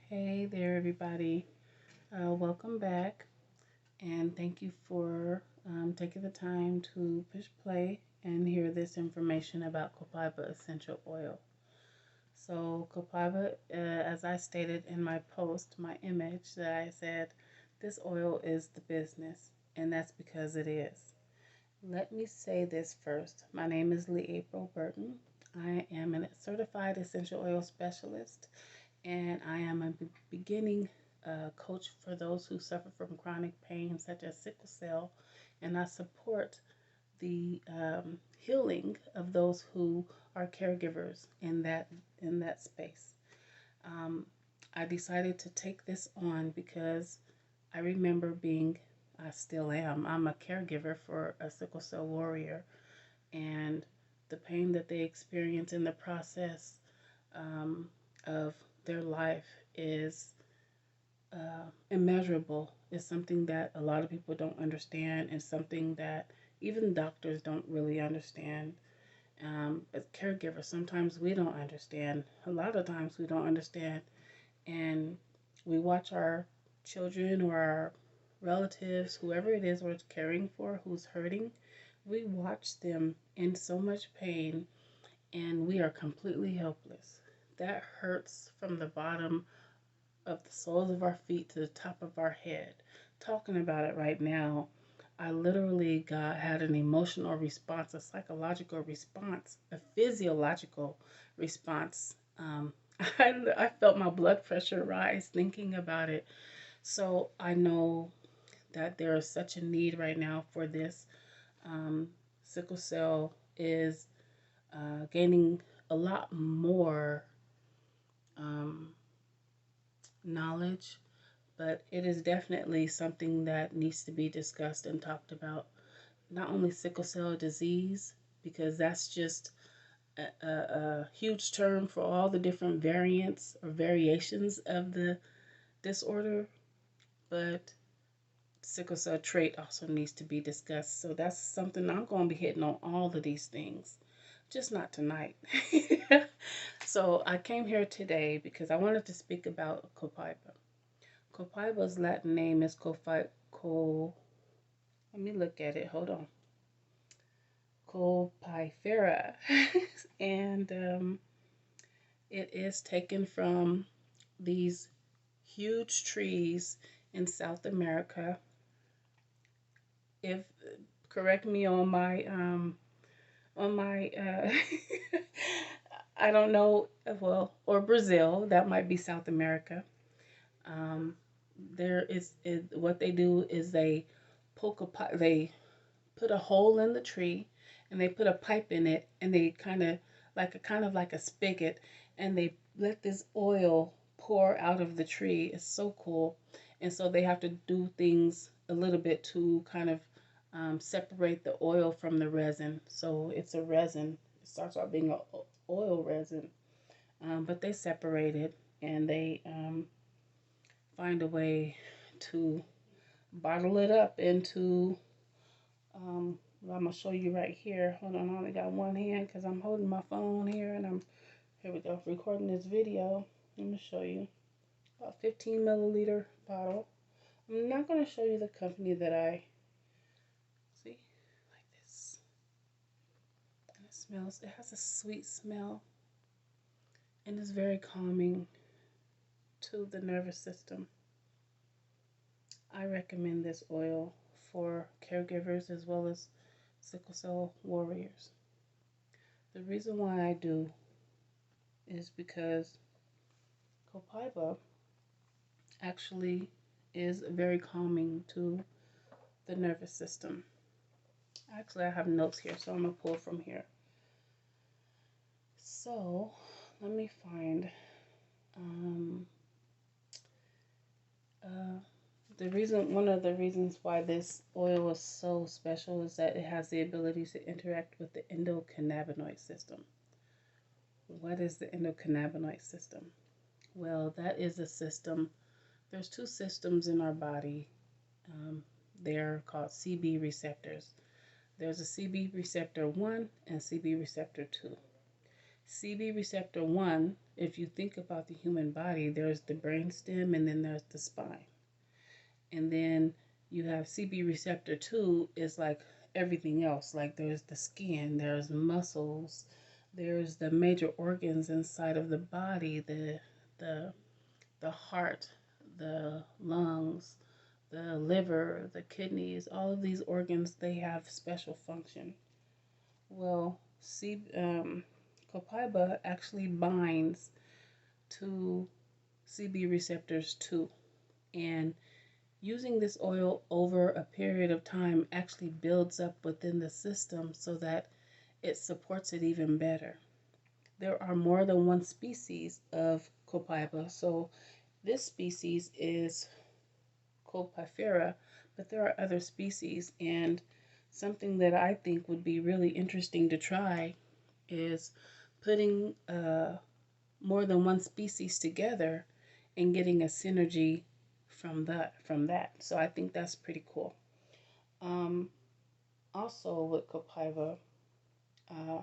Hey there, everybody. Welcome back, and thank you for taking the time to push play and hear this information about Copaiba essential oil. So, Copaiba, as I stated in my post, my image, that I said this oil is the business, and that's because it is. Let me say this first. My name is Lee April Burton. I am a certified essential oil specialist, and I am a beginning coach for those who suffer from chronic pain such as sickle cell, and I support the healing of those who are caregivers in that space. Um, I decided to take this on because I remember I still am. I'm a caregiver for a sickle cell warrior, and the pain that they experience in the process um, of their life is immeasurable. It's something that a lot of people don't understand, and something that even doctors don't really understand. As caregivers, sometimes we don't understand. A lot of times we don't understand, and we watch our children or our relatives, whoever it is we're caring for, who's hurting. We watch them in so much pain, and we are completely helpless. That hurts from the bottom of the soles of our feet to the top of our head. Talking about it right now, I literally had an emotional response, a psychological response, a physiological response. I felt my blood pressure rise thinking about it. So I know that there is such a need right now for this. Um, Sickle cell is gaining a lot more um, knowledge, but it is definitely something that needs to be discussed and talked about. Not only sickle cell disease, because that's just a huge term for all the different variants or variations of the disorder, but sickle cell trait also needs to be discussed. So that's something I'm going to be hitting on all of these things, just not tonight. So I came here today because I wanted to speak about Copaiba. Copaiba's Latin name is let me look at it. Hold on. Copaifera. And it is taken from these huge trees in South America. If correct me on my I don't know, well, or Brazil, that might be South America. Um, what they do is they put a hole in the tree, and they put a pipe in it, and they kind of like a spigot, and they let this oil pour out of the tree. It's so cool. And so they have to do things a little bit to kind of separate the oil from the resin. So it's a resin. It starts out being an oil resin, but they separate it, and they find a way to bottle it up into I'm gonna show you right here. Hold on, I only got one hand because I'm holding my phone here, and here we go, recording this video. Let me show you about 15 milliliter bottle. I'm not gonna show you the company that I see like this. And it smells. It has a sweet smell, and it's very calming to the nervous system. I recommend this oil for caregivers as well as sickle cell warriors. The reason why I do is because Copaiba actually is very calming to the nervous system. Actually, I have notes here, so I'm going to pull from here. So, let me find uh, one of the reasons why this oil is so special is that it has the ability to interact with the endocannabinoid system. What is the endocannabinoid system? Well, that is a system. There's two systems in our body. Um, they're called CB receptors. There's a CB receptor 1 and CB receptor 2. CB receptor 1 if you think about the human body, there's the brainstem and then there's the spine. And then you have CB receptor 2 is like everything else. Like there's the skin, there's muscles, there's the major organs inside of the body, the the heart, the lungs, the liver, the kidneys, all of these organs, they have special function. Well, Copaiba actually binds to CB receptors too. And using this oil over a period of time actually builds up within the system so that it supports it even better. There are more than one species of Copaiba, so this species is Copifera, but there are other species, and something that I think would be really interesting to try is putting more than one species together and getting a synergy from that. So I think that's pretty cool. Um, Also with Copaiba, uh,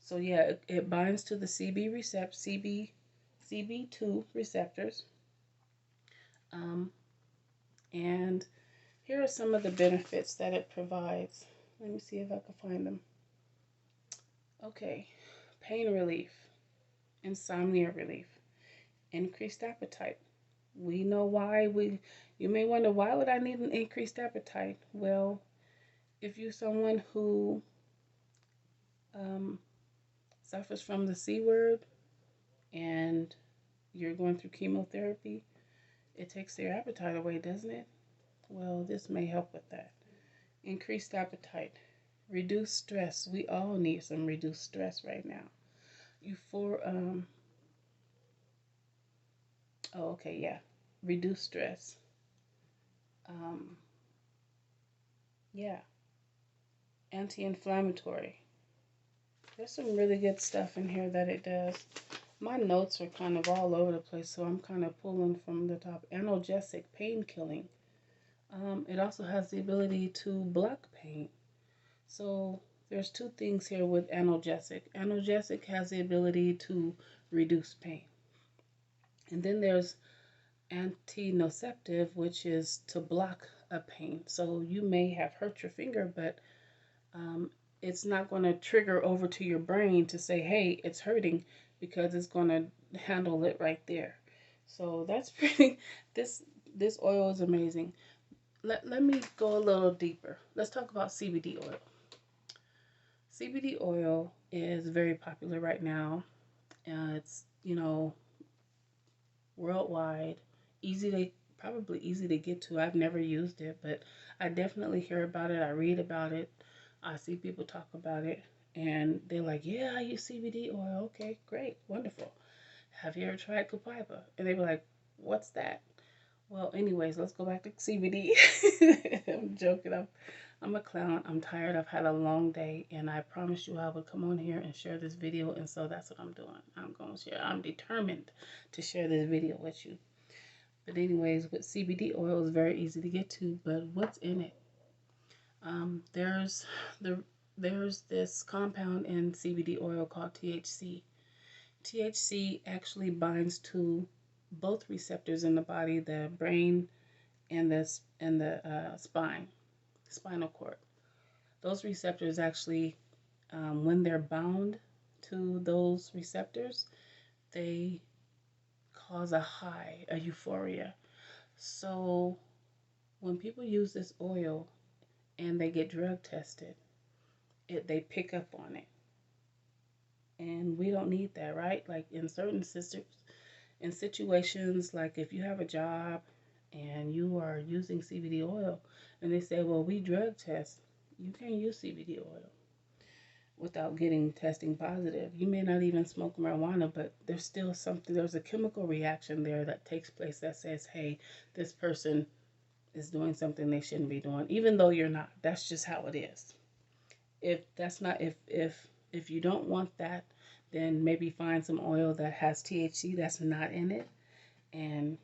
so yeah, it binds to the CB2 receptors. Um, and here are some of the benefits that it provides. Let me see if I can find them. Okay, pain relief, insomnia relief, increased appetite. We know why you may wonder, why would I need an increased appetite? Well, if you're someone who um, suffers from the C word and you're going through chemotherapy, it takes their appetite away, doesn't it? Well, this may help with that. Increased appetite, reduce stress. We all need some reduced stress right now. You for oh okay, yeah, reduce stress. Um, yeah, anti-inflammatory. There's some really good stuff in here that it does. My notes are kind of all over the place, so I'm kind of pulling from the top. Analgesic, pain killing. It also has the ability to block pain. So there's two things here with analgesic. Analgesic has the ability to reduce pain. And then there's antinociceptive, which is to block a pain. So you may have hurt your finger, but um, it's not going to trigger over to your brain to say, hey, it's hurting, because it's going to handle it right there. So that's pretty, this oil is amazing. Let me go a little deeper. Let's talk about CBD oil. CBD oil is very popular right now. It's, worldwide, easy to probably easy to get to. I've never used it, but I definitely hear about it. I read about it. I see people talk about it, and they're like, "Yeah, I use CBD oil." Okay, great, wonderful. Have you ever tried Copaiba? And they were like, "What's that?" Well, anyways, let's go back to CBD. I'm joking. I'm a clown. I'm tired. I've had a long day, and I promised you I would come on here and share this video, and so that's what I'm doing. I'm going to share. I'm determined to share this video with you. But anyways, with CBD oil is very easy to get to, but what's in it? There's the there's this compound in CBD oil called THC. THC actually binds to both receptors in the body, the brain and the spinal cord. Those receptors actually, when they're bound to those receptors, they cause a high, a euphoria. So when people use this oil and they get drug tested, they pick up on it. And we don't need that, right? Like in certain systems, in situations, like if you have a job and you are using CBD oil and they say, well, we drug test, you can't use CBD oil without getting testing positive. You may not even smoke marijuana, but there's still something, there's a chemical reaction there that takes place that says, hey, this person is doing something they shouldn't be doing, even though you're not. That's just how it is. If that's not, if you don't want that, then maybe find some oil that has THC that's not in it, and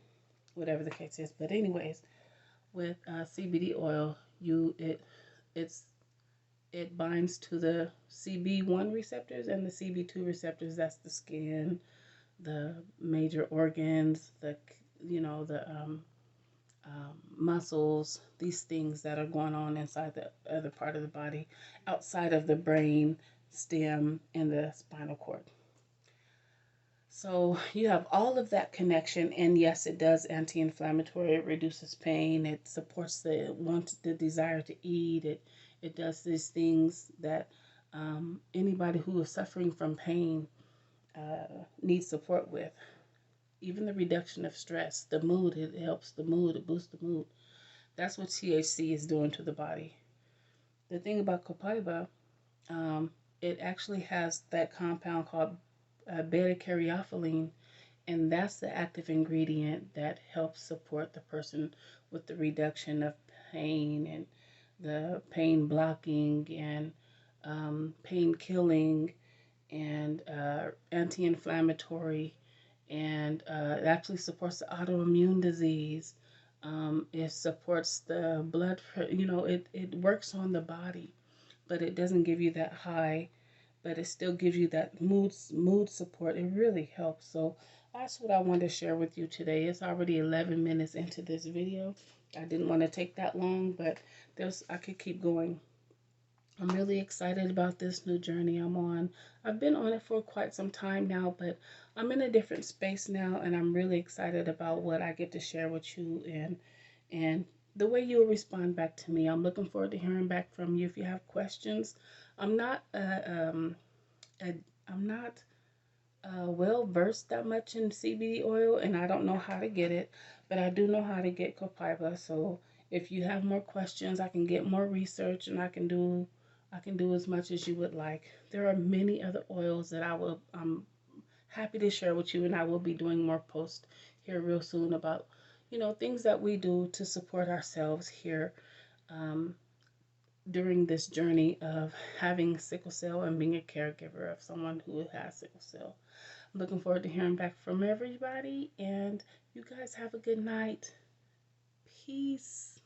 whatever the case is. But anyways, with CBD oil, it's it binds to the CB1 receptors and the CB2 receptors. That's the skin, the major organs, the the muscles, these things that are going on inside the other part of the body, outside of the brain stem and the spinal cord. So you have all of that connection, and yes, it does anti-inflammatory. It reduces pain. It supports the desire to eat. It does these things that anybody who is suffering from pain needs support with. Even the reduction of stress, the mood, it helps the mood. It boosts the mood. That's what THC is doing to the body. The thing about Copaiba, um, it actually has that compound called beta caryophyllene, and that's the active ingredient that helps support the person with the reduction of pain and the pain blocking and pain killing and anti-inflammatory, and it actually supports the autoimmune disease. It supports the blood, it works on the body, but it doesn't give you that high, but it still gives you that mood support. It really helps. So that's what I wanted to share with you today. It's already 11 minutes into this video. I didn't want to take that long, but I could keep going. I'm really excited about this new journey I'm on. I've been on it for quite some time now, but I'm in a different space now, and I'm really excited about what I get to share with you and the way you'll respond back to me. I'm looking forward to hearing back from you if you have questions. I'm not a, I'm not well versed that much in CBD oil, and I don't know how to get it, but I do know how to get Copaiba. So if you have more questions, I can get more research, and I can do as much as you would like. There are many other oils that I'm happy to share with you, and I will be doing more posts here real soon about things that we do to support ourselves here um, during this journey of having sickle cell and being a caregiver of someone who has sickle cell. I'm looking forward to hearing back from everybody, and you guys have a good night. Peace.